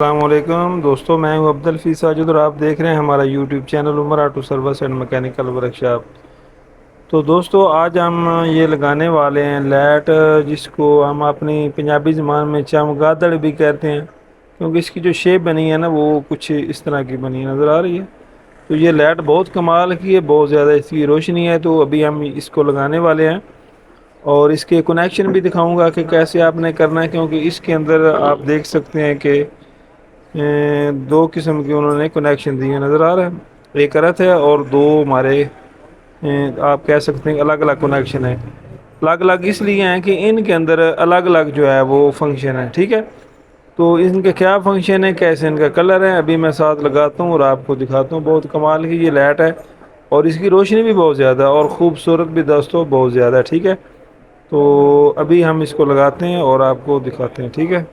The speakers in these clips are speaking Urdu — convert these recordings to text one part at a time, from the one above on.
السلام علیکم دوستوں، میں ہوں عبد الفی ساجد اور آپ دیکھ رہے ہیں ہمارا YouTube channel Umar auto service and mechanical workshop. تو دوستوں آج ہم یہ لگانے والے ہیں لیٹ، جس کو ہم اپنی پنجابی زبان میں چمگادڑ بھی کہتے ہیں، کیونکہ اس کی جو شیپ بنی ہے نا وہ کچھ اس طرح کی بنی نظر آ رہی ہے۔ تو یہ لائٹ بہت کمال کی ہے، بہت زیادہ اس کی روشنی ہے۔ تو ابھی ہم اس کو لگانے والے ہیں اور اس کے کنیکشن بھی دکھاؤں گا کہ کیسے آپ نے کرنا ہے، کیونکہ اس کے اندر آپ دیکھ سکتے ہیں کہ دو قسم کے انہوں نے کنیکشن دیے نظر آ رہے ہیں، ایک ارتھ ہے اور دو ہمارے آپ کہہ سکتے ہیں الگ الگ کنیکشن ہے۔ الگ الگ اس لیے ہیں کہ ان کے اندر الگ الگ جو ہے وہ فنکشن ہے، ٹھیک ہے۔ تو ان کے کیا فنکشن ہے، کیسے ان کا کلر ہے، ابھی میں ساتھ لگاتا ہوں اور آپ کو دکھاتا ہوں۔ بہت کمال کی یہ لائٹ ہے اور اس کی روشنی بھی بہت زیادہ اور خوبصورت بھی دوستوں بہت زیادہ ہے، ٹھیک ہے۔ تو ابھی ہم اس کو لگاتے ہیں اور آپ کو دکھاتے ہیں، ٹھیک ہے۔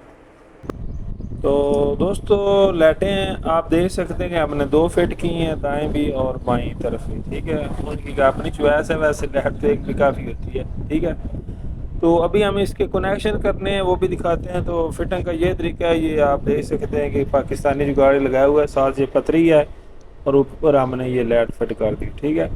تو دوستو لائٹیں آپ دیکھ سکتے ہیں کہ ہم نے دو فٹ کی ہیں، دائیں بھی اور بائیں طرف بھی، ٹھیک ہے۔ ان کی اپنی چوائس ہے، ویسے لائٹ تو ایک بھی کافی ہوتی ہے، ٹھیک ہے۔ تو ابھی ہم اس کے کنیکشن کرنے ہیں وہ بھی دکھاتے ہیں۔ تو فٹنگ کا یہ طریقہ ہے، یہ آپ دیکھ سکتے ہیں کہ پاکستانی جو گاڑی لگایا ہوا ہے، ساتھ یہ پتری ہے اور اوپر ہم نے یہ لائٹ فٹ کر دی، ٹھیک ہے۔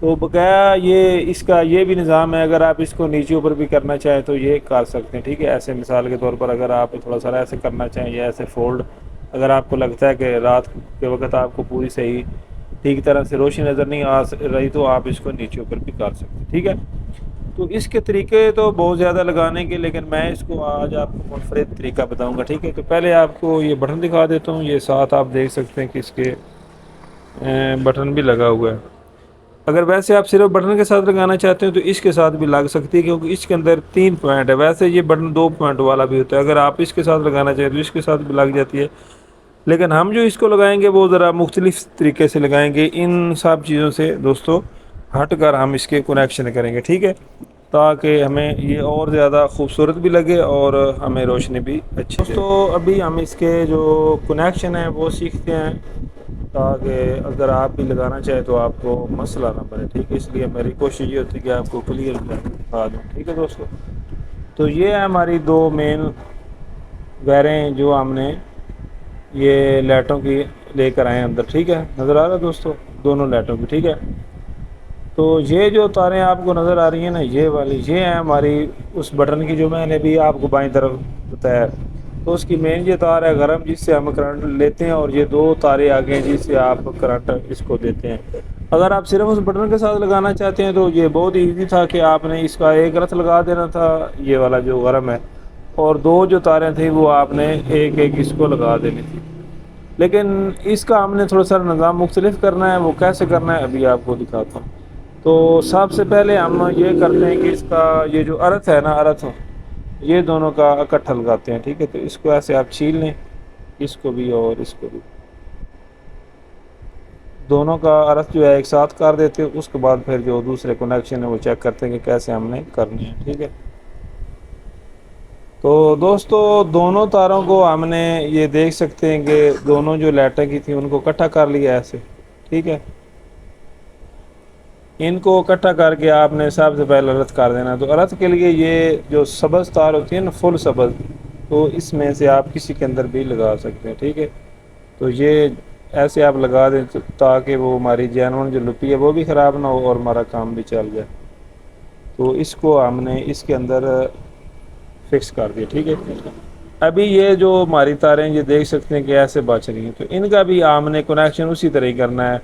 تو بقایا یہ اس کا یہ بھی نظام ہے، اگر آپ اس کو نیچے اوپر بھی کرنا چاہیں تو یہ کر سکتے ہیں، ٹھیک ہے۔ ایسے مثال کے طور پر اگر آپ تھوڑا سا ایسے کرنا چاہیں یا ایسے فولڈ، اگر آپ کو لگتا ہے کہ رات کے وقت آپ کو پوری صحیح ٹھیک طرح سے روشنی نظر نہیں آ رہی تو آپ اس کو نیچے اوپر بھی کر سکتے ہیں، ٹھیک ہے۔ تو اس کے طریقے تو بہت زیادہ لگانے کے، لیکن میں اس کو آج آپ کو منفرد طریقہ بتاؤں گا، ٹھیک ہے۔ تو پہلے آپ کو یہ بٹن دکھا دیتا ہوں، یہ ساتھ آپ دیکھ سکتے ہیں کہ اس کے بٹن بھی لگا ہوا ہے۔ اگر ویسے آپ صرف بٹن کے ساتھ لگانا چاہتے ہیں تو اس کے ساتھ بھی لگ سکتی ہے، کیونکہ اس کے اندر 3 پوائنٹ ہے۔ ویسے یہ بٹن 2 پوائنٹ والا بھی ہوتا ہے، اگر آپ اس کے ساتھ لگانا چاہیں تو اس کے ساتھ بھی لگ جاتی ہے، لیکن ہم جو اس کو لگائیں گے وہ ذرا مختلف طریقے سے لگائیں گے۔ ان سب چیزوں سے دوستو ہٹ کر ہم اس کے کنیکشن کریں گے، ٹھیک ہے، تاکہ ہمیں یہ اور زیادہ خوبصورت بھی لگے اور ہمیں روشنی بھی اچھی لگے۔ تو ابھی ہم اس کے جو کنیکشن ہیں وہ سیکھتے ہیں، تاکہ اگر آپ بھی لگانا چاہیں تو آپ کو مسئلہ نہ بنے، ٹھیک ہے۔ اس لیے میری کوشش یہ ہوتی ہے کہ آپ کو کلیئر دکھا دوں، ٹھیک ہے دوستو۔ تو یہ ہے ہماری دو مین ویریں جو ہم نے یہ لائٹوں کی لے کر آئے اندر، ٹھیک ہے، نظر آ رہا ہے دوستو دونوں لائٹوں کی، ٹھیک ہے۔ تو یہ جو تاریں آپ کو نظر آ رہی ہیں نا، یہ والی یہ ہیں ہماری اس بٹن کی جو میں نے بھی آپ کو بائیں طرف بتایا۔ تو اس کی مین یہ تار ہے گرم، جس سے ہم کرنٹ لیتے ہیں، اور یہ دو تاریں آگے ہیں جس سے آپ کرنٹ اس کو دیتے ہیں۔ اگر آپ صرف اس بٹن کے ساتھ لگانا چاہتے ہیں تو یہ بہت ایزی تھا کہ آپ نے اس کا ایک رت لگا دینا تھا، یہ والا جو گرم ہے، اور دو جو تاریں تھیں وہ آپ نے ایک ایک اس کو لگا دینی تھی۔ لیکن اس کا ہم نے تھوڑا سا نظام مختلف کرنا ہے، وہ کیسے کرنا ہے ابھی آپ کو دکھاتا ہوں۔ تو سب سے پہلے ہم یہ کرتے ہیں کہ اس کا یہ جو ارتھ ہے نا، ارتھ یہ دونوں کا اکٹھا لگاتے ہیں، ٹھیک ہے۔ تو اس کو ایسے آپ چھیل لیں، اس کو بھی اور اس کو بھی، دونوں کا ارتھ جو ہے ایک ساتھ کر دیتے ہیں۔ اس کے بعد پھر جو دوسرے کنیکشن ہے وہ چیک کرتے ہیں کہ کیسے ہم نے کرنی ہے، ٹھیک ہے۔ تو دوستو دونوں تاروں کو ہم نے یہ دیکھ سکتے ہیں کہ دونوں جو لائٹیں کی تھیں ان کو اکٹھا کر لیا ایسے، ٹھیک ہے۔ ان کو اکٹھا کر کے آپ نے سب سے پہلے ارتھ کر دینا۔ تو ارتھ کے لیے یہ جو سبز تار ہوتی ہے نا، فل سبز، تو اس میں سے آپ کسی کے اندر بھی لگا سکتے ہیں، ٹھیک ہے۔ تو یہ ایسے آپ لگا دیں تاکہ وہ ہماری جینون جو لپی ہے وہ بھی خراب نہ ہو اور ہمارا کام بھی چل جائے۔ تو اس کو ہم نے اس کے اندر فکس کر دیا، ٹھیک ہے۔ ابھی یہ جو ہماری تاریں یہ دیکھ سکتے ہیں کہ ایسے بچ رہی ہیں، تو ان کا بھی ہم نے کنیکشن اسی طرح ہی کرنا ہے،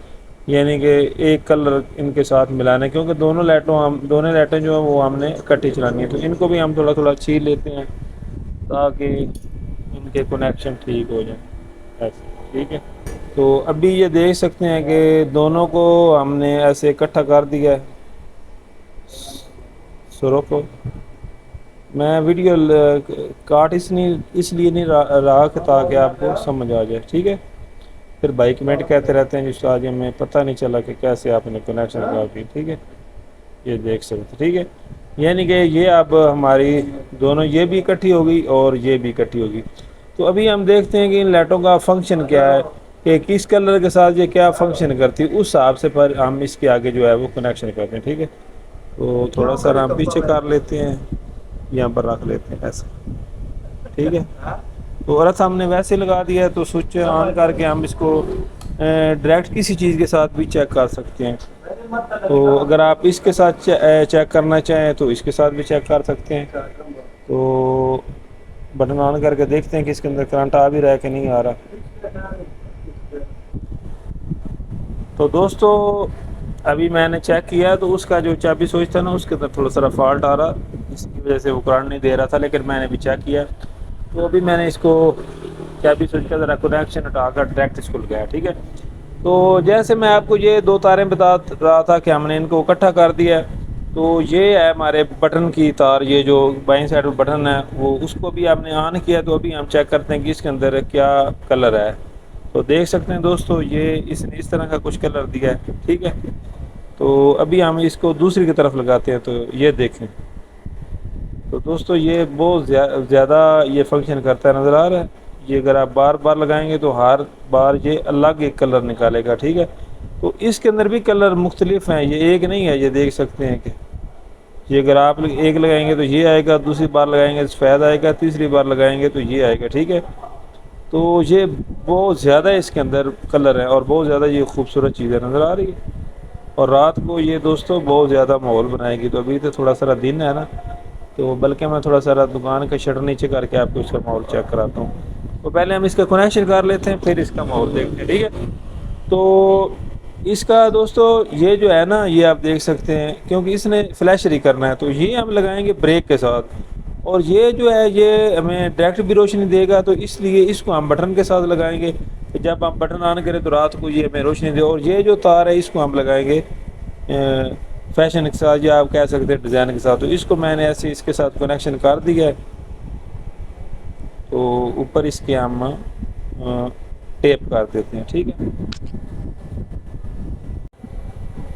یعنی کہ ایک کلر ان کے ساتھ ملانا ہے، کیونکہ دونوں لائٹیں جو ہیں وہ ہم نے اکٹھی چلانی ہے۔ تو ان کو بھی ہم تھوڑا تھوڑا چھیل لیتے ہیں تاکہ ان کے کنیکشن ٹھیک ہو جائیں ایسے، ٹھیک ہے۔ تو ابھی یہ دیکھ سکتے ہیں کہ دونوں کو ہم نے ایسے اکٹھا کر دیا ہے۔ سرو کو میں ویڈیو کاٹ اس لیے نہیں رہا کہ تاکہ آپ کو سمجھ آ جائے، ٹھیک ہے۔ پھر بھائی کمنٹ کہتے رہتے ہیں جس آج ہمیں پتہ نہیں چلا کہ کیسے آپ نے کنیکشن کر دی، ٹھیک ہے۔ یہ دیکھ سکتے، ٹھیک ہے، یعنی کہ یہ اب ہماری دونوں یہ بھی اکٹھی ہوگی اور یہ بھی اکٹھی ہوگی۔ تو ابھی ہم دیکھتے ہیں کہ ان لائٹوں کا فنکشن کیا ہے، کہ کس کلر کے ساتھ یہ کیا فنکشن کرتی ہے، اس حساب سے پر ہم اس کے آگے جو ہے وہ کنیکشن کرتے ہیں، ٹھیک ہے۔ تو تھوڑا سا ہم پیچھے کر لیتے ہیں، یہاں پر رکھ لیتے ہیں ایسا، ٹھیک ہے۔ تو رت ہم نے ویسے لگا دیا ہے، تو سوئچ آن کر کے ہم اس کو ڈائریکٹ کسی چیز کے ساتھ بھی چیک کر سکتے ہیں۔ تو اگر آپ اس کے ساتھ چیک کرنا چاہیں تو اس کے ساتھ بھی چیک کر سکتے ہیں۔ تو بٹن آن کر کے دیکھتے ہیں کہ اس کے اندر کرنٹ آ بھی رہا ہے کہ نہیں آ رہا۔ تو دوستو ابھی میں نے چیک کیا تو اس کا جو چابی سوئچ تھا نا اس کے اندر تھوڑا سا فالٹ آ رہا، اس کی وجہ سے وہ کرنٹ نہیں دے رہا تھا، لیکن میں نے بھی چیک کیا تو ابھی میں نے اس کو چابی سوئچ کا ذرا کنیکشن ہٹا کر ڈائریکٹ اس کو لگایا، ٹھیک ہے۔ تو جیسے میں آپ کو یہ دو تاریں بتا رہا تھا کہ ہم نے ان کو اکٹھا کر دیا ہے، تو یہ ہے ہمارے بٹن کی تار، یہ جو بائیں سائڈ بٹن ہے وہ اس کو بھی آپ نے آن کیا، تو ابھی ہم چیک کرتے ہیں کہ اس کے اندر کیا کلر ہے۔ تو دیکھ سکتے ہیں دوستو یہ اس طرح کا کچھ کلر دیا ہے، ٹھیک ہے۔ تو ابھی ہم اس کو دوسری کی طرف لگاتے ہیں، تو یہ دیکھیں تو دوستو یہ بہت زیادہ یہ فنکشن کرتا ہے، نظر آ رہا ہے۔ یہ اگر آپ بار بار لگائیں گے تو ہر بار یہ الگ ایک کلر نکالے گا، ٹھیک ہے۔ تو اس کے اندر بھی کلر مختلف ہیں، یہ ایک نہیں ہے، یہ دیکھ سکتے ہیں کہ یہ اگر آپ ایک لگائیں گے تو یہ آئے گا، دوسری بار لگائیں گے تو سفید آئے گا، تیسری بار لگائیں گے تو یہ آئے گا، ٹھیک ہے۔ تو یہ بہت زیادہ اس کے اندر کلر ہے اور بہت زیادہ یہ خوبصورت چیزیں نظر آ رہی ہے، اور رات کو یہ دوستو بہت زیادہ ماحول بنائے گی۔ تو ابھی تو تھوڑا سا دن ہے نا، تو بلکہ میں تھوڑا سا دکان کا شٹر نیچے کر کے آپ کو اس کا ماحول چیک کراتا ہوں۔ تو پہلے ہم اس کا کنیکشن کر لیتے ہیں، پھر اس کا ماحول دیکھتے ہیں، ٹھیک ہے۔ تو اس کا دوستو یہ جو ہے نا، یہ آپ دیکھ سکتے ہیں کیونکہ اس نے فلیشری کرنا ہے، تو یہ ہم لگائیں گے بریک کے ساتھ، اور یہ جو ہے یہ ہمیں ڈائریکٹ بھی روشنی دے گا، تو اس لیے اس کو ہم بٹن کے ساتھ لگائیں گے کہ جب ہم بٹن آن کریں تو رات کو یہ ہمیں روشنی دے، اور یہ جو تار ہے اس کو ہم لگائیں گے فیشن کے ساتھ، یا آپ کہہ سکتے ہیں ڈیزائن کے ساتھ۔ تو اس کو میں نے ایسے اس کے ساتھ کنیکشن کر دیا ہے، تو اوپر اس کے ہم ٹیپ کر دیتے ہیں، ٹھیک ہے۔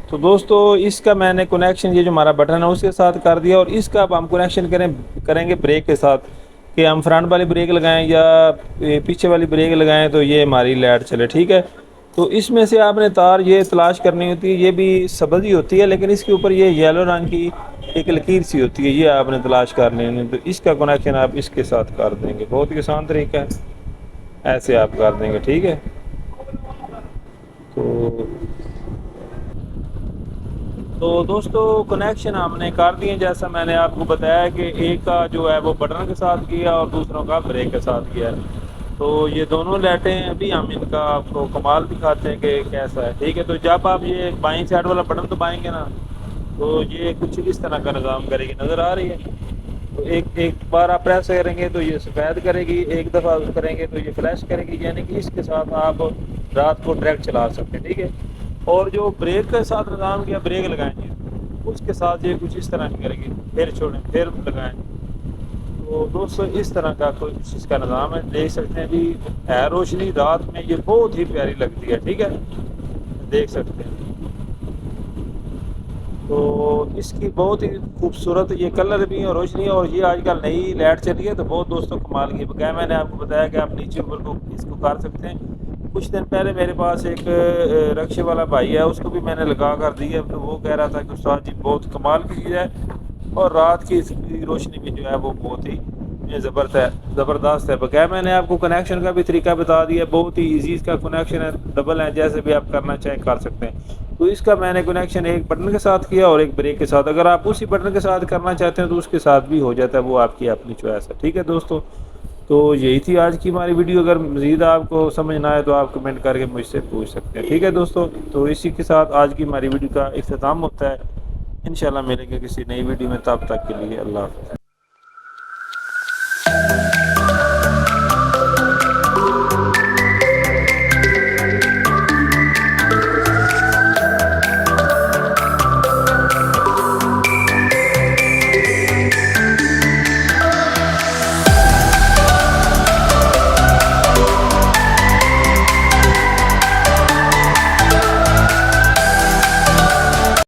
تو دوستو اس کا میں نے کنیکشن یہ جو ہمارا بٹن ہے اس کے ساتھ کر دیا، اور اس کا اب ہم کنیکشن کریں گے بریک کے ساتھ، کہ ہم فرنٹ والی بریک لگائیں یا پیچھے والی بریک لگائیں تو یہ ہماری لائٹ چلے، ٹھیک ہے۔ تو اس میں سے آپ نے تار یہ تلاش کرنی ہوتی ہے، یہ بھی سبز ہی ہوتی ہے لیکن اس کے اوپر یہ یلو رنگ کی ایک لکیر سی ہوتی ہے، یہ آپ نے تلاش کر لینی ہے۔ تو اس کا کنیکشن آپ اس کے ساتھ کر دیں گے، بہت ہی آسان طریقہ ہے، ایسے آپ کر دیں گے، ٹھیک ہے۔ تو دوستو کنیکشن ہم نے کر دیے، جیسا میں نے آپ کو بتایا کہ ایک کا جو ہے وہ بٹن کے ساتھ کیا اور دوسروں کا بریک کے ساتھ کیا ہے۔ تو یہ دونوں لائٹیں ابھی ہم ان کا آپ کو کمال دکھاتے ہیں کہ کیسا ہے، ٹھیک ہے۔ تو جب آپ یہ بائیں سائڈ والا بٹن دبائیں گے نا تو یہ کچھ اس طرح کا نظام کرے گی، نظر آ رہی ہے۔ تو ایک بار آپ پریس کریں گے تو یہ سفید کرے گی، ایک دفعہ کریں گے تو یہ فلیش کرے گی، یعنی کہ اس کے ساتھ آپ رات کو ڈائریکٹ چلا سکتے ہیں، ٹھیک ہے۔ اور جو بریک کے ساتھ نظام کیا، بریک لگائیں گے اس کے ساتھ یہ کچھ اس طرح کی کرے گی، پھر چھوڑیں پھر لگائیں۔ تو دوستو اس طرح کا کچھ اس کا نظام ہے، دیکھ سکتے ہیں بھی ہے روشنی رات میں، یہ بہت ہی پیاری لگتی ہے، ٹھیک ہے، دیکھ سکتے ہیں۔ تو اس کی بہت ہی خوبصورت یہ کلر بھی ہے اور روشنی، اور یہ آج کل نئی لائٹ چلی ہے تو بہت دوستوں کمال کی بقایا میں نے آپ کو بتایا کہ آپ نیچے اوپر کو اس کو کر سکتے ہیں۔ کچھ دن پہلے میرے پاس ایک رکشے والا بھائی ہے، اس کو بھی میں نے لگا کر دی ہے، تو وہ کہہ رہا تھا کہ استاد جی بہت کمال کی چیز ہے، اور رات کی اس کی روشنی بھی جو ہے وہ بہت ہی زبردست ہے۔ بقایا میں نے آپ کو کنیکشن کا بھی طریقہ بتا دیا، بہت ہی ایزی اس کا کنیکشن ہے، ڈبل ہے، جیسے بھی آپ کرنا چاہیں کر سکتے ہیں۔ تو اس کا میں نے کنیکشن ایک بٹن کے ساتھ کیا اور ایک بریک کے ساتھ، اگر آپ اسی بٹن کے ساتھ کرنا چاہتے ہیں تو اس کے ساتھ بھی ہو جاتا ہے، وہ آپ کی اپنی چوائس ہے، ٹھیک ہے دوستو۔ تو یہی تھی آج کی ہماری ویڈیو، اگر مزید آپ کو سمجھ نہ آئے تو آپ کمنٹ کر کے مجھ سے پوچھ سکتے ہیں، ٹھیک ہے دوستو۔ تو اسی کے ساتھ آج کی ہماری ویڈیو کا اختتام ہوتا ہے، انشاءاللہ ملیں گے کسی نئی ویڈیو میں، تب تک کے لیے اللہ حافظ۔